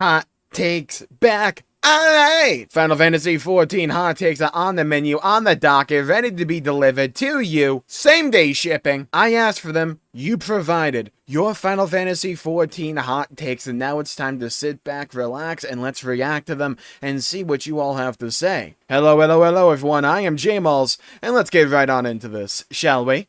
Hot takes back. Alright! Final Fantasy XIV hot takes are on the menu, on the docket, ready to be delivered to you. Same day shipping. I asked for them, you provided your Final Fantasy XIV hot takes, and now it's time to sit back, relax, and let's react to them and see what you all have to say. Hello everyone, I am Jmulls, and let's get right on into this, shall we?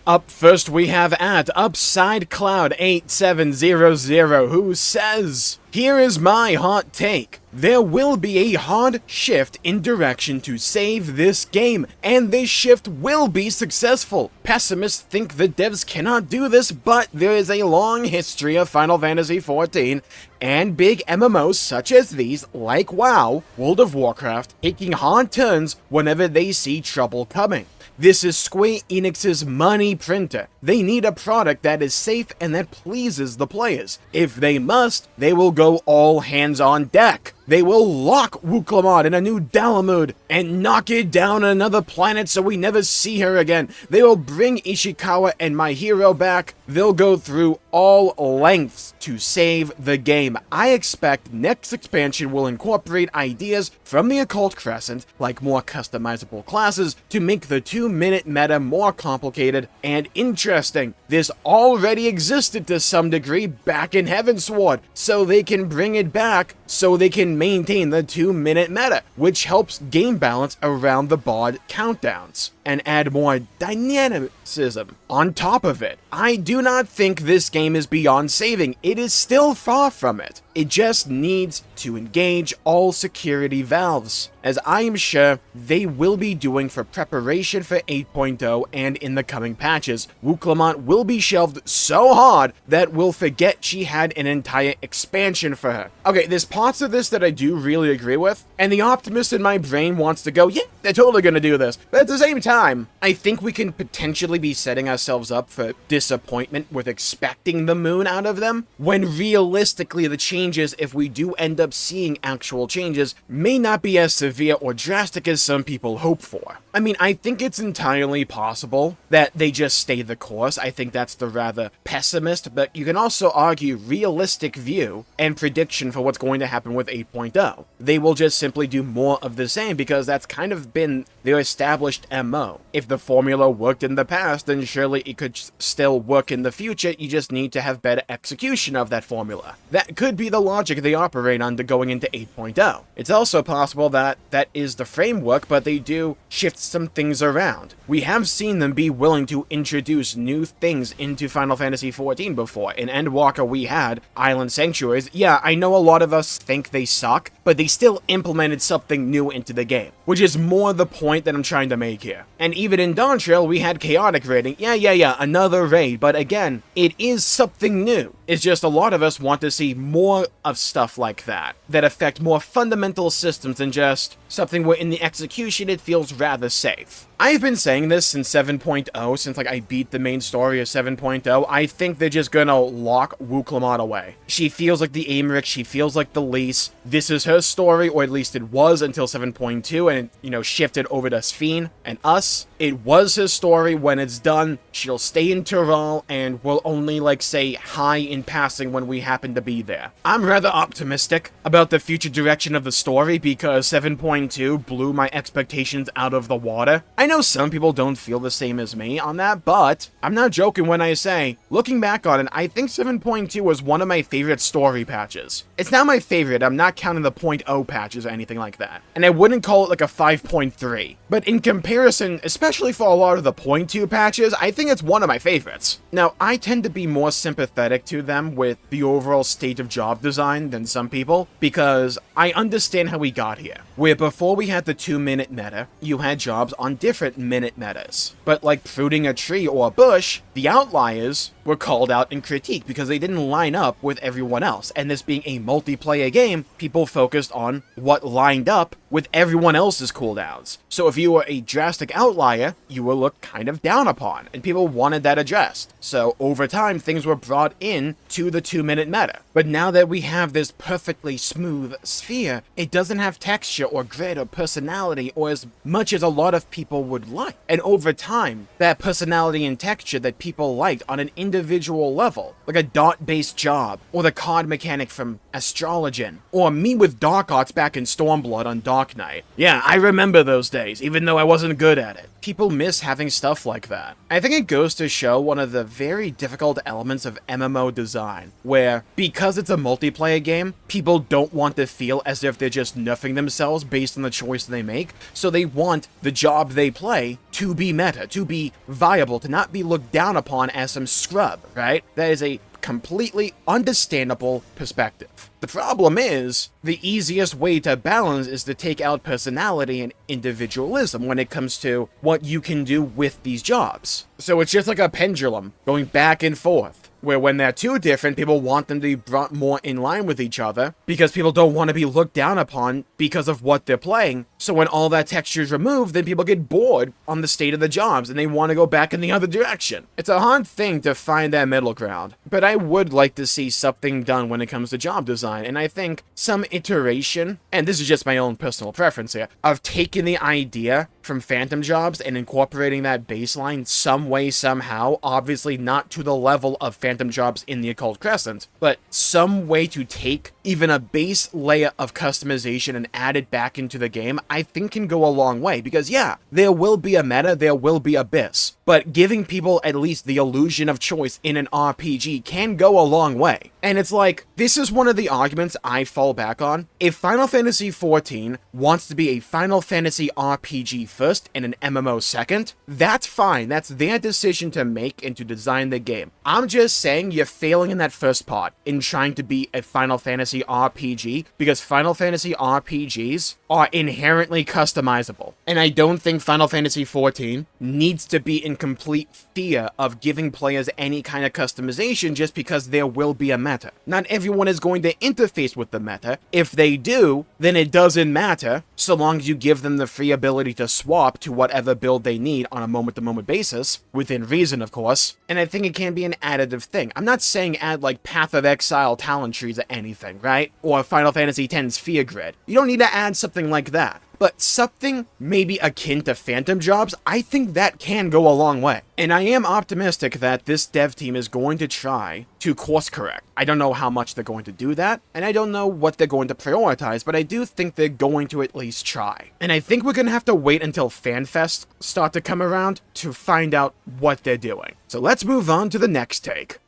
Up first we have at Upside Cloud 8700, who says, "Here is my hot take. There will be a hard shift in direction to save this game, and this shift will be successful. Pessimists think the devs cannot do this, but there is a long history of Final Fantasy XIV and big MMOs such as these, like WoW, World of Warcraft, taking hard turns whenever they see trouble coming. This is Square Enix's money printer. They need a product that is safe and that pleases the players. If they must, they will go all hands on deck. They will lock Wuklamad in a new Dalamud and knock it down on another planet so we never see her again. They will bring Ishikawa and my hero back. They'll go through all lengths to save the game. I expect next expansion will incorporate ideas from the Occult Crescent, like more customizable classes, to make the 2-minute meta more complicated and interesting. This already existed to some degree back in Heavensward, so they can bring it back so they can maintain the 2-minute meta, which helps game balance around the BOD countdowns and add more dynamicism on top of it. I do not think this game is beyond saving. It is still far from it. It just needs to engage all security valves, as I am sure they will be doing for preparation for 8.0 and in the coming patches. Wuklamant will be shelved so hard that we'll forget she had an entire expansion for her. Okay, there's parts of this that I do really agree with, and the optimist in my brain wants to go, yeah, they're totally gonna do this. But at the same time, I think we can potentially be setting ourselves up for disappointment with expecting the moon out of them, when realistically the changes, if we do end up seeing actual changes, may not be as severe or drastic as some people hope for. I mean, I think it's entirely possible that they just stay the course. I think that's the rather pessimist, but you can also argue realistic view and prediction for what's going to happen with 8.0. They will just simply do more of the same because that's kind of been their established MO. If the formula worked in the past, then surely it could still work in the future. You just need to have better execution of that formula. That could be the logic they operate under going into 8.0. It's also possible that that is the framework, but they do shift some things around. We have seen them be willing to introduce new things into Final Fantasy XIV before. In Endwalker we had Island Sanctuaries. Yeah, I know a lot of us think they suck, but they still implemented something new into the game, which is more the point that I'm trying to make here. And even in Dawntrail we had chaotic raiding. Yeah, another raid, but again, it is something new. It's just a lot of us want to see more of stuff like that affect more fundamental systems than just something where in the execution it feels rather safe. I've been saying this since 7.0, since I beat the main story of 7.0. I think they're just gonna lock Wuklamad away. She feels like the Aymeric, she feels like the Lys. This is her story, or at least it was until 7.2, and shifted over to Sphene and us. It was his story. When it's done, she'll stay in Tyrol, and we'll only say hi in passing when we happen to be there. I'm rather optimistic about the future direction of the story because 7.2 blew my expectations out of the water. I know some people don't feel the same as me on that, but I'm not joking when I say, looking back on it, I think 7.2 was one of my favorite story patches. It's not my favorite, I'm not counting the 0.0 patches or anything like that, and I wouldn't call it a 5.3, but in comparison, especially for a lot of the 0.2 patches, I think it's one of my favorites. Now, I tend to be more sympathetic to them with the overall state of job design than some people, because I understand how we got here, where before we had the 2-minute meta, you had jobs on different minute metas. But like pruning a tree or a bush, the outliers were called out and critiqued because they didn't line up with everyone else. And this being a multiplayer game, people focused on what lined up with everyone else's cooldowns. So if you were a drastic outlier, player, you will look kind of down upon, and people wanted that addressed. So over time, things were brought in to the 2-minute meta. But now that we have this perfectly smooth sphere, it doesn't have texture or grit or personality or as much as a lot of people would like. And over time, that personality and texture that people liked on an individual level, like a dot-based job, or the card mechanic from Astrologen, or me with Dark Arts back in Stormblood on Dark Knight. Yeah, I remember those days, even though I wasn't good at it. People miss having stuff like that. I think it goes to show one of the very difficult elements of MMO design, where, because it's a multiplayer game, people don't want to feel as if they're just nerfing themselves based on the choice they make, so they want the job they play to be meta, to be viable, to not be looked down upon as some scrub, right? That is a completely understandable perspective. The problem is, the easiest way to balance is to take out personality and individualism when it comes to what you can do with these jobs. So it's just like a pendulum going back and forth, where when they're too different, people want them to be brought more in line with each other, because people don't want to be looked down upon because of what they're playing. So when all that texture is removed, then people get bored on the state of the jobs, and they want to go back in the other direction. It's a hard thing to find that middle ground, but I would like to see something done when it comes to job design, and I think some iteration, and this is just my own personal preference here, of taking the idea from Phantom Jobs and incorporating that baseline some way, somehow, obviously not to the level of Phantom Jobs in the Occult Crescent, but some way to take even a base layer of customization and add it back into the game, I think can go a long way, because yeah, there will be a meta, there will be Abyss, but giving people at least the illusion of choice in an RPG can go a long way. And it's like, this is one of the arguments I fall back on. If Final Fantasy XIV wants to be a Final Fantasy RPG first and an MMO second, that's fine. That's their decision to make and to design the game. I'm just saying you're failing in that first part, in trying to be a Final Fantasy RPG, because Final Fantasy RPGs are inherently customizable. And I don't think Final Fantasy XIV needs to be in complete fear of giving players any kind of customization just because there will be a meta. Not everyone is going to interface with the meta. If they do, then it doesn't matter, so long as you give them the free ability to swap to whatever build they need on a moment-to-moment basis, within reason, of course. And I think it can be an additive thing. I'm not saying add like Path of Exile talent trees or anything, right? Or Final Fantasy X's Fear Grid. You don't need to add something like that. But something maybe akin to Phantom Jobs, I think that can go a long way. And I am optimistic that this dev team is going to try to course correct. I don't know how much they're going to do that, and I don't know what they're going to prioritize, but I do think they're going to at least try. And I think we're going to have to wait until FanFest start to come around to find out what they're doing. So let's move on to the next take.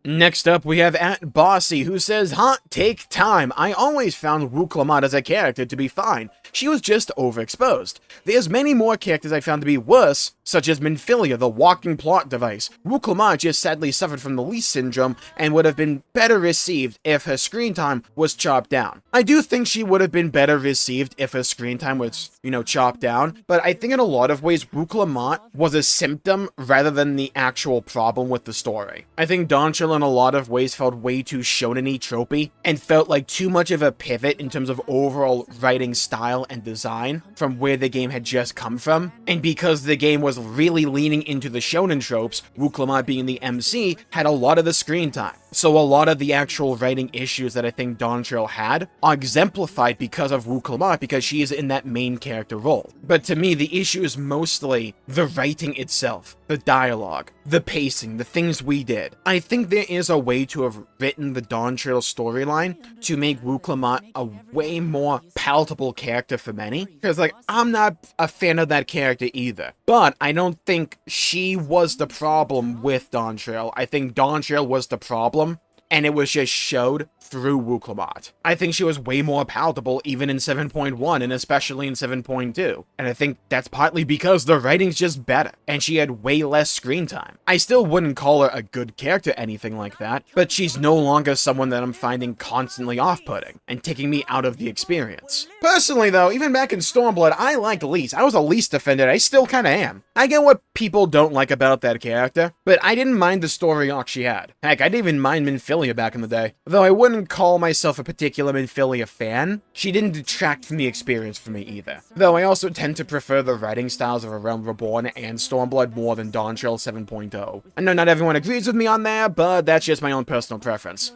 Next up, we have at Bossy, who says, hot take time. I always found WooClamart as a character to be fine. She was just overexposed. There's many more characters I found to be worse, such as Minfilia, the walking plot device. WooClamart just sadly suffered from the Least syndrome and would have been better received if her screen time was chopped down. I do think she would have been better received if her screen time was, chopped down, but I think in a lot of ways, WooClamart was a symptom rather than the actual problem with the story. I think Dawntrail in a lot of ways felt way too shonen-y tropey and felt like too much of a pivot in terms of overall writing style and design from where the game had just come from. And because the game was really leaning into the shonen tropes, WooClamart being the MC had a lot of the screen time. So a lot of the actual writing issues that I think Dawntrail had are exemplified because of WooClamart, because she is in that main character role. But to me, the issue is mostly the writing itself, the dialogue, the pacing, the things we did. I think there is a way to have written the Dawntrail storyline to make WooClamart a way more palatable character for many. Because, I'm not a fan of that character either. But I don't think she was the problem with Dawntrail. I think Dawntrail was the problem, and it was just showed through WooClamart. I think she was way more palatable even in 7.1 and especially in 7.2. And I think that's partly because the writing's just better and she had way less screen time. I still wouldn't call her a good character or anything like that, but she's no longer someone that I'm finding constantly off-putting and taking me out of the experience. Personally though, even back in Stormblood, I liked Lise. I was a Lise defender, I still kinda am. I get what people don't like about that character, but I didn't mind the story arc she had. Heck, I didn't even mind Minfilia Minfilia back in the day. Though I wouldn't call myself a particular Minfilia fan, she didn't detract from the experience for me either. Though I also tend to prefer the writing styles of A Realm Reborn and Stormblood more than Dawntrail 7.0. I know not everyone agrees with me on there, but that's just my own personal preference.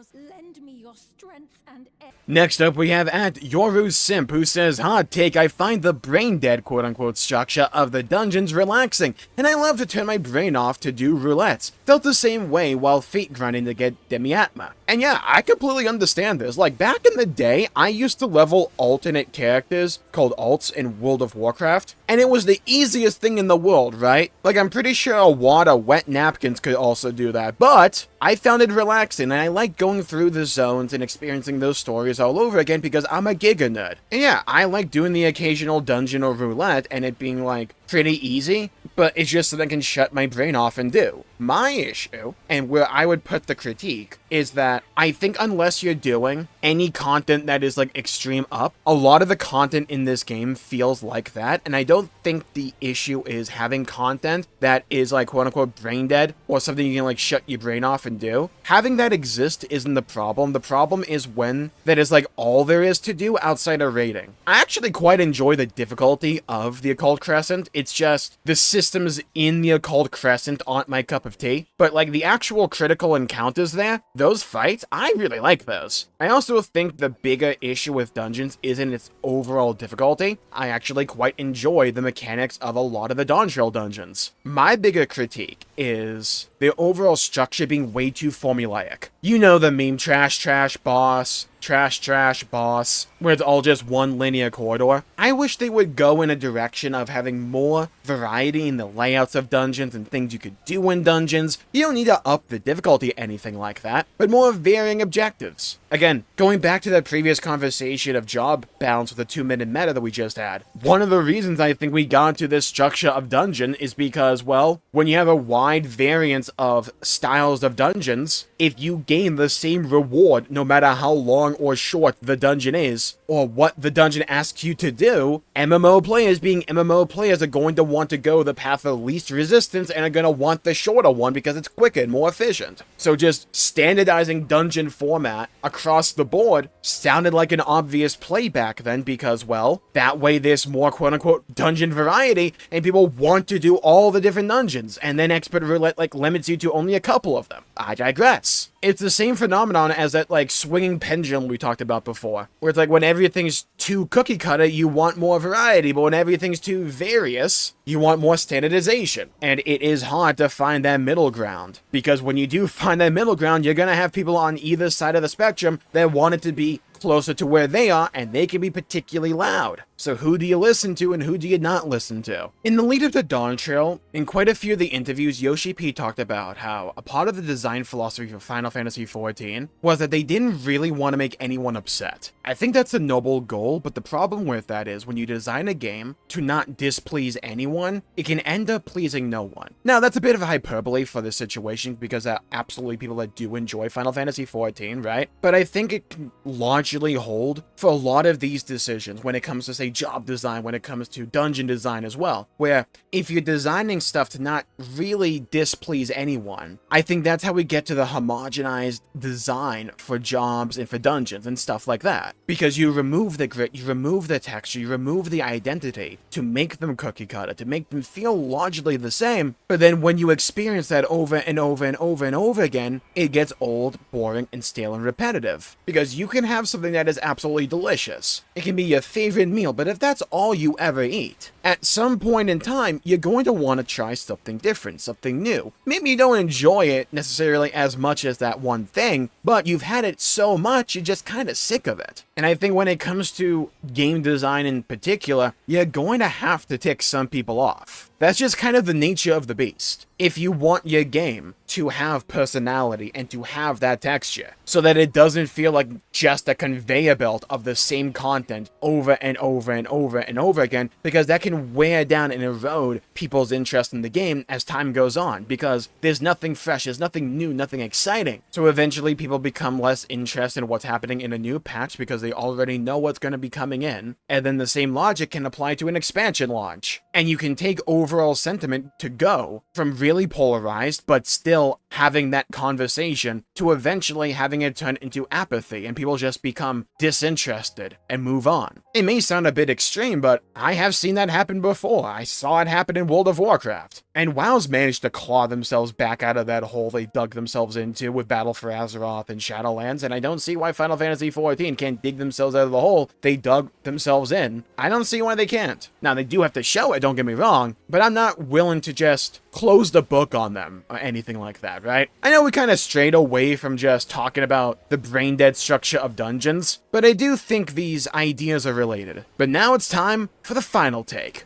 Next up, we have at Yoru Simp, who says, hot take, I find the brain-dead quote-unquote structure of the dungeons relaxing, and I love to turn my brain off to do roulettes. Felt the same way while feet grinding to get Demiatma. And yeah, I completely understand this. Like, back in the day, I used to level alternate characters called alts in World of Warcraft, and it was the easiest thing in the world, right? Like, I'm pretty sure a wad of wet napkins could also do that, but I found it relaxing, and I like going through the zones and experiencing those stories all over again because I'm a Giga nerd. And yeah, I like doing the occasional dungeon or roulette and it being like pretty easy, but it's just something I can shut my brain off and do. My issue, and where I would put the critique, is that I think unless you're doing any content that is like extreme up, a lot of the content in this game feels like that, and I don't think the issue is having content that is like quote unquote brain dead or something you can like shut your brain off and do. Having that exist isn't the problem. The problem is when that is like all there is to do outside of raiding. I actually quite enjoy the difficulty of the Occult Crescent. It's just the systems in the Occult Crescent aren't my cup of tea, but like the actual critical encounters there, those fights, I really like those. I also think the bigger issue with dungeons isn't its overall difficulty. I actually quite enjoy the mechanics of a lot of the Dawntrail dungeons. My bigger critique is the overall structure being way too formulaic. You know the meme trash boss, trash boss, where it's all just one linear corridor. I wish they would go in a direction of having more variety in the layouts of dungeons and things you could do in dungeons. You don't need to up the difficulty or anything like that, but more varying objectives. Again, going back to that previous conversation of job balance with the 2-minute meta that we just had, one of the reasons I think we got into this structure of dungeon is because, well, when you have a wide variance of styles of dungeons, if you gain the same reward no matter how long or short the dungeon is, or what the dungeon asks you to do, MMO players being MMO players are going to want to go the path of least resistance and are going to want the shorter one because it's quicker and more efficient. So just standardizing dungeon format across the board sounded like an obvious play back then because, well, that way there's more quote-unquote dungeon variety and people want to do all the different dungeons, and then Expert Roulette like limits you to only a couple of them. I digress. It's the same phenomenon as that like swinging pendulum we talked about before, where it's like when everything's too cookie cutter, you want more variety, but when everything's too various, you want more standardization. And it is hard to find that middle ground, because when you do find that middle ground, you're gonna have people on either side of the spectrum that want it to be closer to where they are, and they can be particularly loud. So who do you listen to and who do you not listen to? In the lead up to Dawntrail, in quite a few of the interviews, Yoshi P talked about how a part of the design philosophy for Final Fantasy XIV was that they didn't really want to make anyone upset. I think that's a noble goal, but the problem with that is when you design a game to not displease anyone, it can end up pleasing no one. Now, that's a bit of a hyperbole for this situation because there are absolutely people that do enjoy Final Fantasy XIV, right? But I think it can largely hold for a lot of these decisions when it comes to, say, job design, when it comes to dungeon design as well, where if you're designing stuff to not really displease anyone, I think that's how we get to the homogenized design for jobs and for dungeons and stuff like that. Because you remove the grit, you remove the texture, you remove the identity to make them cookie cutter, to make them feel largely the same, but then when you experience that over and over and over and over again, it gets old, boring, and stale and repetitive. Because you can have something that is absolutely delicious. It can be your favorite meal, but if that's all you ever eat, at some point in time, you're going to want to try something different, something new. Maybe you don't enjoy it necessarily as much as that one thing, but you've had it so much, you're just kind of sick of it. And I think when it comes to game design in particular, you're going to have to tick some people off. That's just kind of the nature of the beast. If you want your game to have personality and to have that texture, so that it doesn't feel like just a conveyor belt of the same content over and over and over and over again, because that can wear down and erode people's interest in the game as time goes on, because there's nothing fresh, there's nothing new, nothing exciting. So eventually people become less interested in what's happening in a new patch because they already know what's going to be coming in, and then the same logic can apply to an expansion launch. And you can take overall sentiment to go from really polarized, but still having that conversation, to eventually having it turn into apathy and people just become disinterested and move on. It may sound a bit extreme, but I have seen that happen before. I saw it happen in World of Warcraft. And WoW's managed to claw themselves back out of that hole they dug themselves into with Battle for Azeroth and Shadowlands, and I don't see why Final Fantasy XIV can't dig themselves out of the hole they dug themselves in. I don't see why they can't. Now, they do have to show it, don't get me wrong, but I'm not willing to just close the book on them or anything like that, right? I know we kind of strayed away from just talking about the brain-dead structure of dungeons, but I do think these ideas are related. But now it's time for the final take.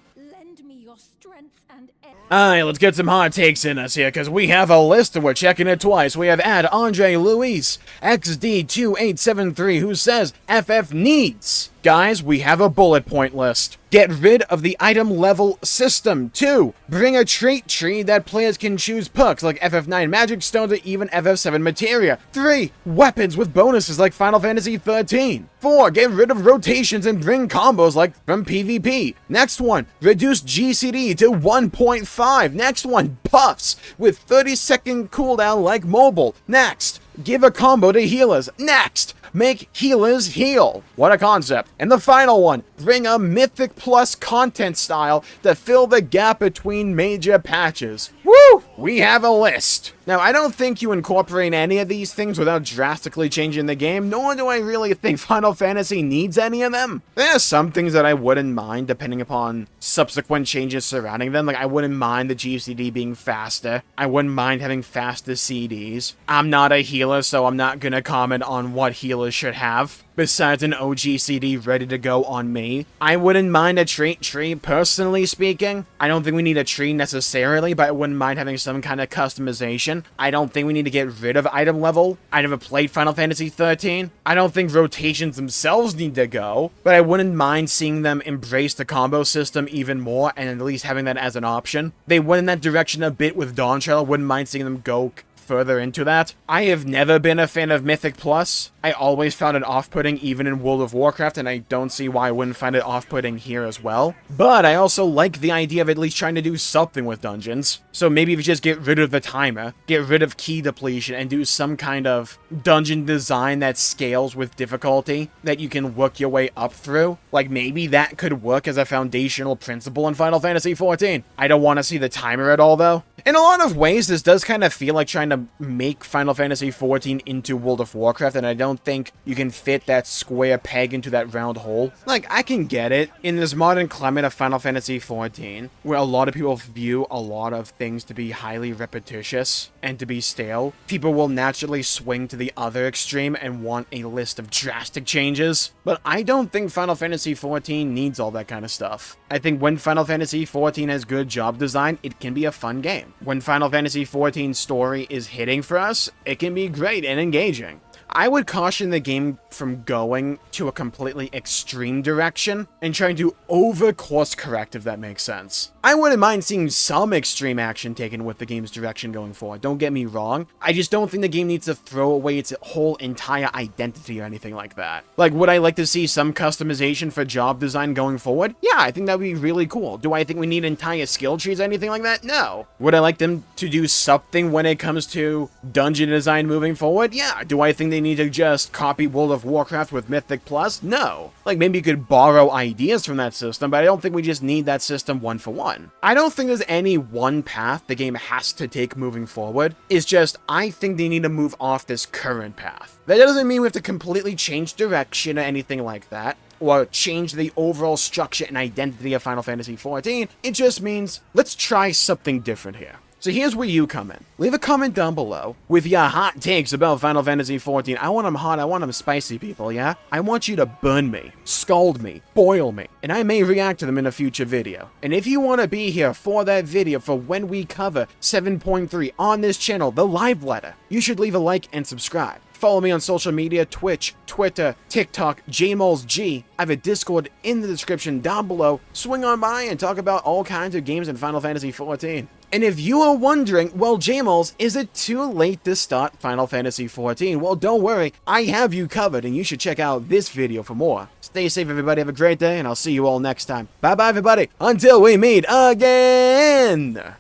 Alright, let's get some hot takes in us here, because we have a list and we're checking it twice. We have Andre Luis XD2873 who says FF needs. Guys, we have a bullet point list. Get rid of the item level system. 2. Bring a trait tree that players can choose perks like FF9 Magic Stones or even FF7 Materia. 3. Weapons with bonuses like Final Fantasy XIII. 4. Get rid of rotations and bring combos like from PvP. Next one, reduce GCD to 1.5. Next one, buffs with 30-second cooldown like mobile. Next, give a combo to healers. Next, make healers heal. What a concept. And the final one, bring a Mythic Plus content style to fill the gap between major patches. Woo! We have a list. Now, I don't think you incorporate any of these things without drastically changing the game, nor do I really think Final Fantasy needs any of them. There are some things that I wouldn't mind depending upon subsequent changes surrounding them. Like, I wouldn't mind the GCD being faster. I wouldn't mind having faster CDs. I'm not a healer, so I'm not gonna comment on what healers should have. Besides an OG CD ready to go on me. I wouldn't mind a trait tree, personally speaking. I don't think we need a tree necessarily, but I wouldn't mind having some kind of customization. I don't think we need to get rid of item level. I never played Final Fantasy XIII. I don't think rotations themselves need to go, but I wouldn't mind seeing them embrace the combo system even more and at least having that as an option. They went in that direction a bit with Dawntrail. Wouldn't mind seeing them go further into that. I have never been a fan of Mythic Plus. I always found it off-putting even in World of Warcraft, and I don't see why I wouldn't find it off-putting here as well. But I also like the idea of at least trying to do something with dungeons. So maybe if you just get rid of the timer, get rid of key depletion, and do some kind of dungeon design that scales with difficulty that you can work your way up through. Like, maybe that could work as a foundational principle in Final Fantasy XIV. I don't want to see the timer at all, though. In a lot of ways, this does kind of feel like trying to make Final Fantasy XIV into World of Warcraft, and I don't think you can fit that square peg into that round hole. Like, I can get it. In this modern climate of Final Fantasy XIV, where a lot of people view a lot of things to be highly repetitious and to be stale, people will naturally swing to the other extreme and want a list of drastic changes. But I don't think Final Fantasy XIV needs all that kind of stuff. I think when Final Fantasy XIV has good job design, it can be a fun game. When Final Fantasy XIV's story is hitting for us, it can be great and engaging. I would caution the game from going to a completely extreme direction and trying to over-course correct, if that makes sense. I wouldn't mind seeing some extreme action taken with the game's direction going forward, don't get me wrong. I just don't think the game needs to throw away its whole entire identity or anything like that. Like, would I like to see some customization for job design going forward? Yeah, I think that would be really cool. Do I think we need entire skill trees or anything like that? No. Would I like them to do something when it comes to dungeon design moving forward? Yeah. Do I think they need to just copy World of Warcraft with Mythic Plus? No. Like, maybe you could borrow ideas from that system, but I don't think we just need that system one for one. I don't think there's any one path the game has to take moving forward. It's just, I think they need to move off this current path. That doesn't mean we have to completely change direction or anything like that, or change the overall structure and identity of Final Fantasy XIV. It just means, let's try something different here. So here's where you come in. Leave a comment down below with your hot takes about Final Fantasy XIV. I want them hot, I want them spicy, people, yeah? I want you to burn me, scald me, boil me, and I may react to them in a future video. And if you want to be here for that video for when we cover 7.3 on this channel, the live letter, you should leave a like and subscribe. Follow me on social media, Twitch, Twitter, TikTok, Jmulls G. I have a Discord in the description down below. Swing on by and talk about all kinds of games in Final Fantasy XIV. And if you are wondering, well, Jmulls, is it too late to start Final Fantasy XIV? Well, don't worry, I have you covered, and you should check out this video for more. Stay safe, everybody. Have a great day, and I'll see you all next time. Bye-bye, everybody. Until we meet again.